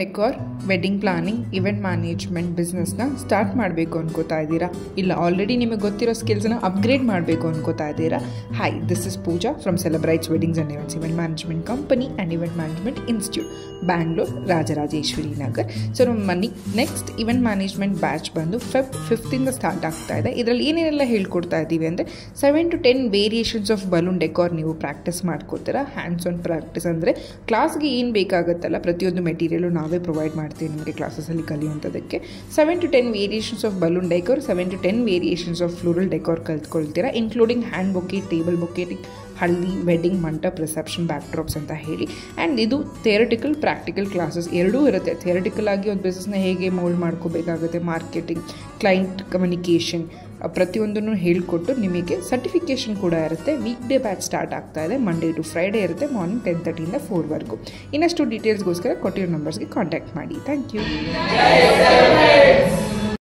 Decor, wedding planning, event management ಬಿಸ್ನೆಸ್ನ start ಮಾಡಬೇಕು ಅನ್ಕೋತಾ ಇದ್ದೀರಾ? ಇಲ್ಲ ಆಲ್ರೆಡಿ ನಿಮಗೆ ಗೊತ್ತಿರೋ ಸ್ಕಿಲ್ಸ್ನ ಅಪ್ಗ್ರೇಡ್ ಮಾಡಬೇಕು ಅನ್ಕೋತಾ ಇದ್ದೀರಾ? Hi, this is Pooja from celebrates weddings and events event management company and event management institute, Bangalore, Rajarajeshwari Nagar. So ನಮ್ಮ ನೆಕ್ಸ್ಟ್ ಇವೆಂಟ್ ಮ್ಯಾನೇಜ್ಮೆಂಟ್ ಬ್ಯಾಚ್ ಬಂದು ಫೆಬ್ 5 ಸ್ಟಾರ್ಟ್ ಆಗ್ತಾ ಇದೆ. ಇದರಲ್ಲಿ ಏನೇನೆಲ್ಲ ಹೇಳ್ಕೊಡ್ತಾ ಇದ್ದೀವಿ ಅಂದರೆ 7 to 10 variations of balloon decor ನೀವು ಪ್ರಾಕ್ಟೀಸ್ ಮಾಡ್ಕೋತೀರಾ. ಹ್ಯಾಂಡ್ಸ್ ಆನ್ ಪ್ರಾಕ್ಟೀಸ್ ಅಂದರೆ ಕ್ಲಾಸ್ಗೆ ಏನು ಬೇಕಾಗುತ್ತಲ್ಲ ಪ್ರತಿಯೊಂದು ಮೆಟೀರಿಯಲು ನಾವೇ ಪ್ರೊವೈಡ್ ಮಾಡ್ತೀವಿ ನಿಮಗೆ ಕ್ಲಾಸಸಲ್ಲಿ ಕಲಿಯುವಂಥದ್ದಕ್ಕೆ. 7 to 10 variations of balloon decor, 7 to 10 variations of floral decor ಕಲ್ತ್ಕೊಳ್ತೀರಾ, including hand bouquet, table bouquet, haldi, wedding, mandap, reception, backdrops ಅಂತ ಹೇಳಿ. ಆ್ಯಂಡ್ ಇದು ಥಿಯರಿಟಿಕಲ್ ಪ್ರಾಕ್ಟಿಕಲ್ ಕ್ಲಾಸಸ್ ಎರಡೂ ಇರುತ್ತೆ. ಥಿಯರಿಟಿಕಲ್ ಆಗಿ ಒಂದು ಬಿಸ್ನೆಸ್ನ ಹೇಗೆ ಮೋಲ್ಡ್ ಮಾಡ್ಕೋಬೇಕಾಗುತ್ತೆ, ಮಾರ್ಕೆಟಿಂಗ್, ಕ್ಲೈಂಟ್ ಕಮ್ಯುನಿಕೇಷನ್ ಪ್ರತಿಯೊಂದನ್ನು ಹೇಳಿಕೊಟ್ಟು ನಿಮಗೆ ಸರ್ಟಿಫಿಕೇಷನ್ ಕೂಡ ಇರುತ್ತೆ. ವೀಕ್ ಡೇ ಬ್ಯಾಚ್ ಸ್ಟಾರ್ಟ್ ಆಗ್ತಾ ಇದೆ, ಮಂಡೇ ಟು ಫ್ರೈಡೇ ಇರುತ್ತೆ, ಮಾರ್ನಿಂಗ್ 10:30 to 4 ಇನ್ನಷ್ಟು ಡೀಟೇಲ್ಸ್ಗೋಸ್ಕರ ಕೊಟ್ಟಿರೋ ನಂಬರ್ಸ್ಗೆ ಕಾಂಟ್ಯಾಕ್ಟ್ ಮಾಡಿ. Thank you.